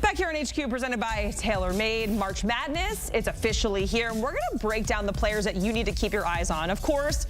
Back here on HQ, presented by TaylorMade, March Madness is officially here. And we're going to break down the players that you need to keep your eyes on. Of course,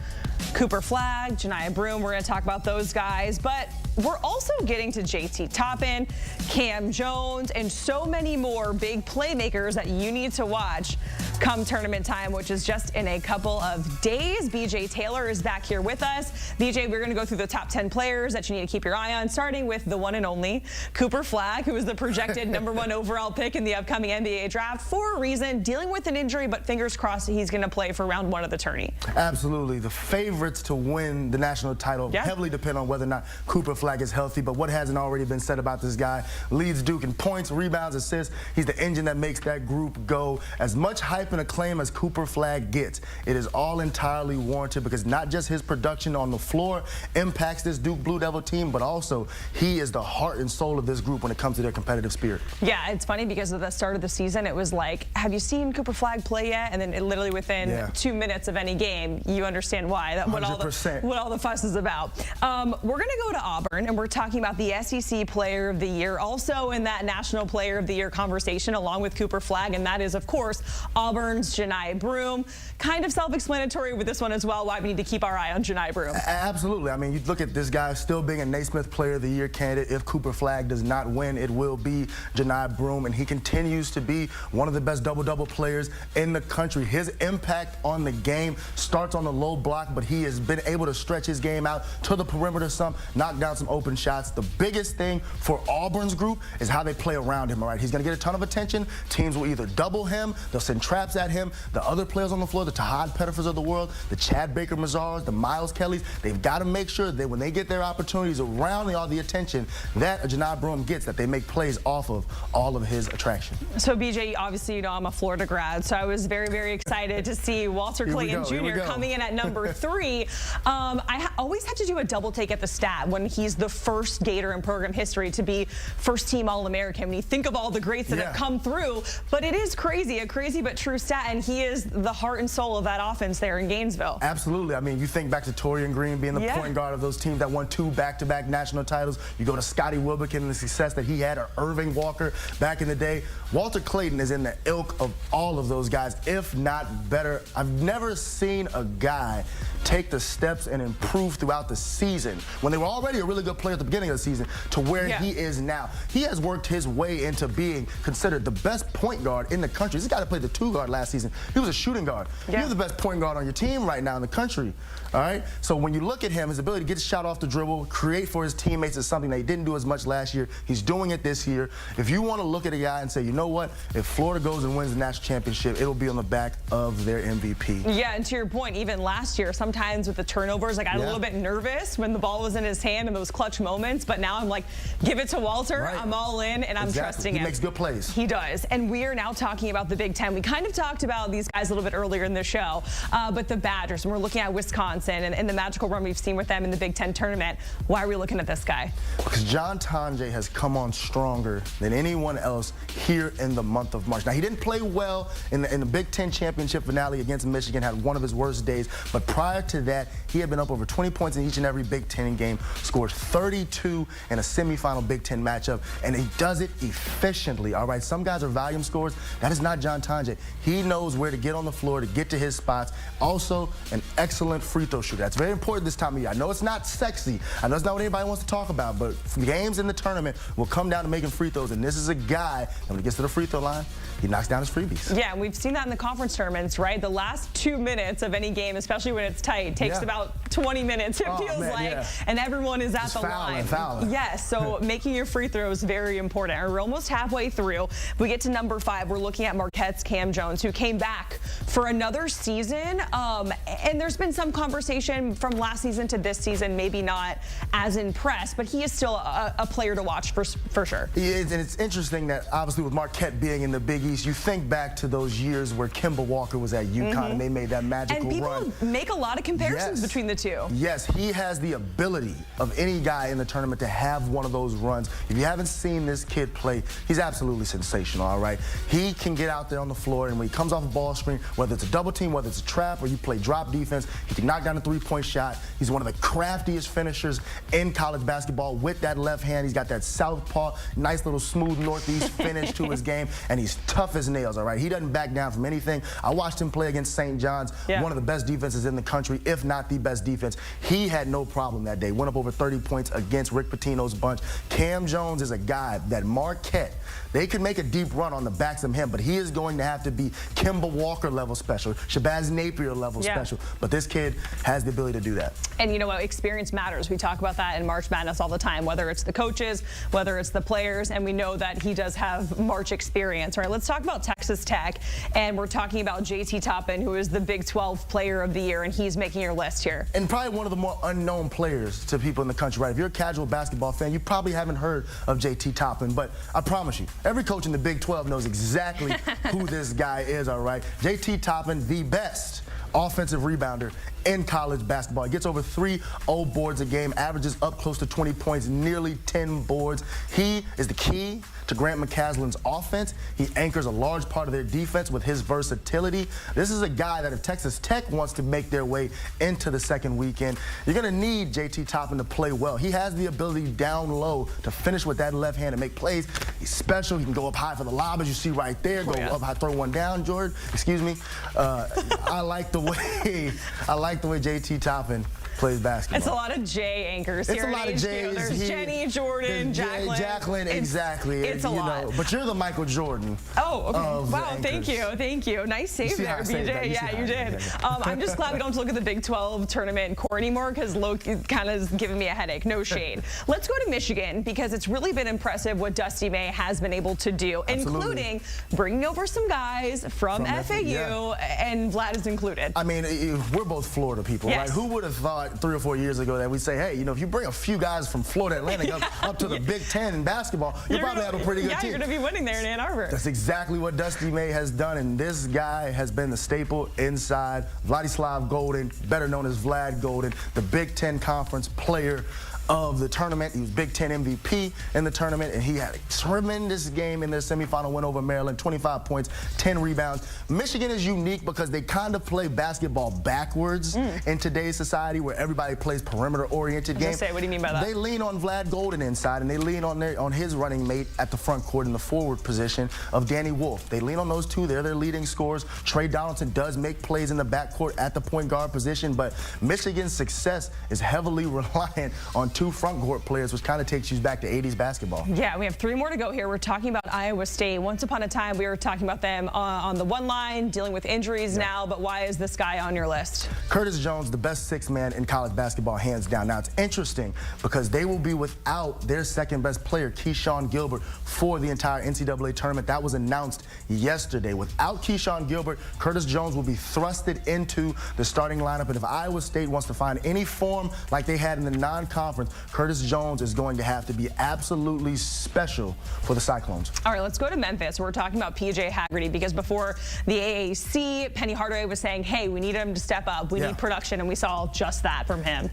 Cooper Flagg, Janai Broom, we're going to talk about those guys. But we're also getting to JT Toppin, Kam Jones, and so many more big playmakers that you need to watch come tournament time, which is just in a couple of days. BJ Taylor is back here with us. BJ, we're going to go through the top 10 players that you need to keep your eye on, starting with the one and only Cooper Flagg, who is the projected #1 overall pick in the upcoming NBA draft for a reason, dealing with an injury, but fingers crossed he's going to play for round 1 of the tourney. Absolutely. The favorites to win the national title heavily depend on whether or not Cooper Flagg is healthy, but what hasn't already been said about this guy? Leads Duke in points, rebounds, assists. He's the engine that makes that group go. As much hype and acclaim as Cooper Flagg gets, it is all entirely warranted, because not just his production on the floor impacts this Duke Blue Devil team, but also he is the heart and soul of this group when it comes to their competitive spirit. Yeah, it's funny because at the start of the season, it was like, have you seen Cooper Flagg play yet? And then literally within 2 minutes of any game, you understand why, what all the fuss is about. We're going to go to Auburn, and we're talking about the SEC Player of the Year, also in that National Player of the Year conversation, along with Cooper Flagg, and that is, of course, Auburn's Janai Broom. Kind of self-explanatory with this one as well, why we need to keep our eye on Janai Broom. Absolutely. I mean, you look at this guy still being a Naismith Player of the Year candidate. If Cooper Flagg does not win, it will be Janai Broom, and he continues to be one of the best double-double players in the country. His impact on the game starts on the low block, but he has been able to stretch his game out to the perimeter some, knock down some open shots. The biggest thing for Auburn's group is how they play around him, all right? He's going to get a ton of attention. Teams will either double him, they'll send traps at him. The other players on the floor, the Tahad Pettifors of the world, the Chad Baker-Mazars, the Miles Kellys, they've got to make sure that when they get their opportunities around all the attention that Janai Broom gets, that they make plays off of all of his attraction. So, BJ, obviously, you know, I'm a Florida grad, so I was very, very excited to see Walter Clayton Jr. coming in at #3. I always had to do a double take at the stat when he's the first Gator in program history to be first-team All-American. When you think of all the greats that have come through, but it is crazy, a crazy but true stat, and he is the heart and soul of that offense there in Gainesville. Absolutely. I mean, you think back to Torian Green being the point guard of those teams that won 2 back-to-back national titles. You go to Scotty Wilbekin and the success that he had, or Irving Walker back in the day. Walter Clayton is in the ilk of all of those guys, if not better. I've never seen a guy take the steps and improve throughout the season when they were already a really good player at the beginning of the season to where he is now. He has worked his way into being considered the best point guard in the country. This guy that played the 2 guard last season, he was a shooting guard. You're the best point guard on your team right now in the country. All right? So when you look at him, his ability to get a shot off the dribble, create for his teammates is something they didn't do as much last year. He's doing it this year. If you want to look at a guy and say, you know what, if Florida goes and wins the national championship, it'll be on the back of their MVP. Yeah, and to your point, even last year, sometimes with the turnovers, I got a little bit nervous when the ball was in his hand in those clutch moments, but now I'm like, give it to Walter. I'm all in, and I'm trusting him. He makes good plays. He does. And we are now talking about the Big Ten. We kind of talked about these guys a little bit earlier in the show, but the Badgers, and we're looking at Wisconsin and the magical run we've seen with them in the Big Ten tournament. Why are we looking at this guy? Because Tonje has come on stronger than anyone else here in the month of March. Now, he didn't play well in the Big Ten championship finale against Michigan, had one of his worst days, but prior to that, he had been up over 20 points in each and every Big Ten game, scored 32 in a semifinal Big Ten matchup, and he does it efficiently, all right? Some guys are volume scorers. That is not Tonje. He knows where to get on the floor to get to his spots. Also, an excellent free throw shooter. That's very important this time of year. I know it's not sexy. I know it's not what anybody wants to talk about, but games in the tournament will come down to making free throws, and this is a guy that when he gets to the free throw line, he knocks down his freebies. Yeah, and we've seen that in the conference tournaments, right? The last 2 minutes of any game, especially when it's tight, takes about 20 minutes, it feels like, and everyone is at the line. Yes, so making your free throws very important. We're almost halfway through. We get to #5. We're looking at Marquette's Kam Jones, who came back for another season, and there's been some conversation from last season to this season, maybe not as impressed, but he is still a player to watch for sure. He is, and it's interesting that obviously with Marquette being in the Big East, you think back to those years where Kemba Walker was at UConn and they made that magical run. And people make a lot of comparisons between the two. Yes, he has the ability of any guy in the tournament to have one of those runs. If you haven't seen this kid play, he's absolutely sensational, all right? He can get out there on the floor, and when he comes off a ball screen, whether it's a double team, whether it's a trap, or you play drop defense. He can knock down a three-point shot. He's one of the craftiest finishers in college basketball with that left hand. He's got that southpaw, nice little smooth northeast finish to his game, and he's tough as nails, all right? He doesn't back down from anything. I watched him play against St. John's, one of the best defenses in the country, if not the best defense. He had no problem that day. Went up over 30 points against Rick Pitino's bunch. Kam Jones is a guy that Marquette, they could make a deep run on the backs of him, but he is going to have to be Kemba Walker level special, Shabazz Napier level special. But this kid has the ability to do that. And you know what? Experience matters. We talk about that in March Madness all the time, whether it's the coaches, whether it's the players, and we know that he does have March experience. All right, let's talk about Texas Tech, and we're talking about JT Toppin, who is the Big 12 Player of the Year, and he's making your list here. And probably one of the more unknown players to people in the country, right? If you're a casual basketball fan, you probably haven't heard of JT Toppin, but I promise you, every coach in the Big 12 knows exactly who this guy is, all right? JT Toppin, the best offensive rebounder in college basketball. He gets over 3 boards a game, averages up close to 20 points, nearly 10 boards. He is the key to Grant McCasland's offense. He anchors a large part of their defense with his versatility. This is a guy that if Texas Tech wants to make their way into the second weekend, you're going to need JT Toppin to play well. He has the ability down low to finish with that left hand and make plays. He's special. He can go up high for the lob, as you see right there. Go up high, throw one down, Jordan. Excuse me. I like the way JT Toppin plays basketball. It's a lot of J anchors here. It's a lot of J's. There's Janai, Jordan, Jacqueline. Exactly. It's a lot. But you're the Michael Jordan. Oh, okay. Wow, thank you. Nice save there, BJ. Yeah, you did. I'm just glad we don't have to look at the Big 12 tournament core anymore because Loki kind of is giving me a headache. No shade. Let's go to Michigan because it's really been impressive what Dusty May has been able to do, including bringing over some guys from FAU, and Vlad is included. I mean, we're both Florida people, right? Who would have thought 3 or 4 years ago that we say, hey, you know, if you bring a few guys from Florida Atlantic up to the Big Ten in basketball, you'll probably have a pretty good team. Yeah, you're going to be winning there in Ann Arbor. That's exactly what Dusty May has done, and this guy has been the staple inside. Vlad Goldin, better known as Vlad Goldin, the Big Ten Conference Player of the tournament. He was Big Ten MVP in the tournament, and he had a tremendous game in their semifinal win over Maryland, 25 points, 10 rebounds. Michigan is unique because they kind of play basketball backwards in today's society where everybody plays perimeter-oriented games. What do you mean by that? They lean on Vlad Goldin inside, and they lean on his running mate at the front court in the forward position of Danny Wolf. They lean on those two. They're their leading scorers. Trey Donaldson does make plays in the backcourt at the point guard position, but Michigan's success is heavily reliant on 2 front court players, which kind of takes you back to 80s basketball. Yeah, we have 3 more to go here. We're talking about Iowa State. Once upon a time, we were talking about them on the one line, dealing with injuries now, but why is this guy on your list? Curtis Jones, the best 6th man in college basketball, hands down. Now, it's interesting because they will be without their 2nd best player, Keyshawn Gilbert, for the entire NCAA tournament. That was announced yesterday. Without Keyshawn Gilbert, Curtis Jones will be thrusted into the starting lineup, and if Iowa State wants to find any form like they had in the non-conference, Curtis Jones is going to have to be absolutely special for the Cyclones. All right, let's go to Memphis. We're talking about PJ Hagerty because before the AAC, Penny Hardaway was saying, hey, we need him to step up. We need production, and we saw just that from him.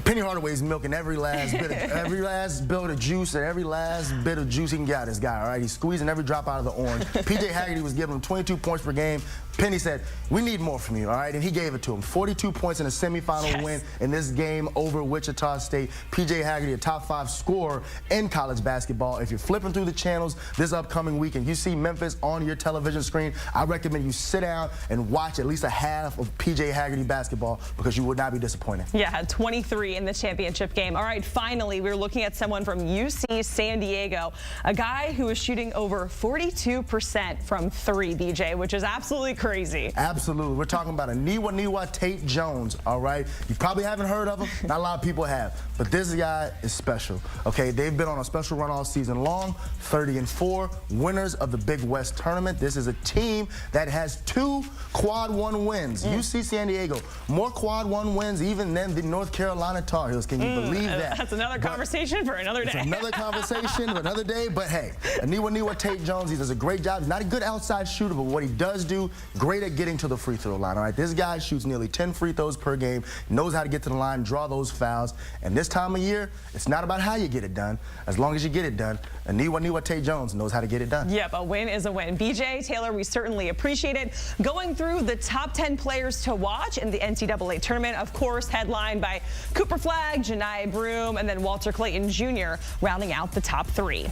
Penny Hardaway's milking every last bit of juice and every last bit of juice he can get out of this guy, all right? He's squeezing every drop out of the orange. PJ Hagerty was giving him 22 points per game. Penny said, we need more from you, all right? And he gave it to him. 42 points in a semifinal win in this game over Wichita State. PJ Hagerty, a top 5 scorer in college basketball. If you're flipping through the channels this upcoming weekend, you see Memphis on your television screen, I recommend you sit down and watch at least a half of PJ Hagerty basketball because you would not be disappointed. Yeah, had 23 in the championship game. All right, finally, we're looking at someone from UC San Diego, a guy who is shooting over 42% from 3, BJ, which is absolutely crazy. Absolutely. We're talking about a Niwa Tait-Jones, all right? You probably haven't heard of him. Not a lot of people have. But this guy is special, okay? They've been on a special run all season long, 30-4, winners of the Big West tournament. This is a team that has 2 quad 1 wins. UC San Diego, more quad 1 wins even than the North Carolina Tar Heels. Can you believe that? That's another conversation for another day. It's another conversation for another day, but hey, Niwa Tait-Jones, he does a great job. He's not a good outside shooter, but what he does do, great at getting to the free throw line. All right, this guy shoots nearly 10 free throws per game, knows how to get to the line, draw those fouls. And this time of year, it's not about how you get it done, as long as you get it done. And Niwa Tait-Jones knows how to get it done. Yep, a win is a win. BJ, Taylor, we certainly appreciate it. Going through the top 10 players to watch in the NCAA tournament, of course, headlined by Flagg, Janai Broom, and then Clayton Jr. rounding out the top 3.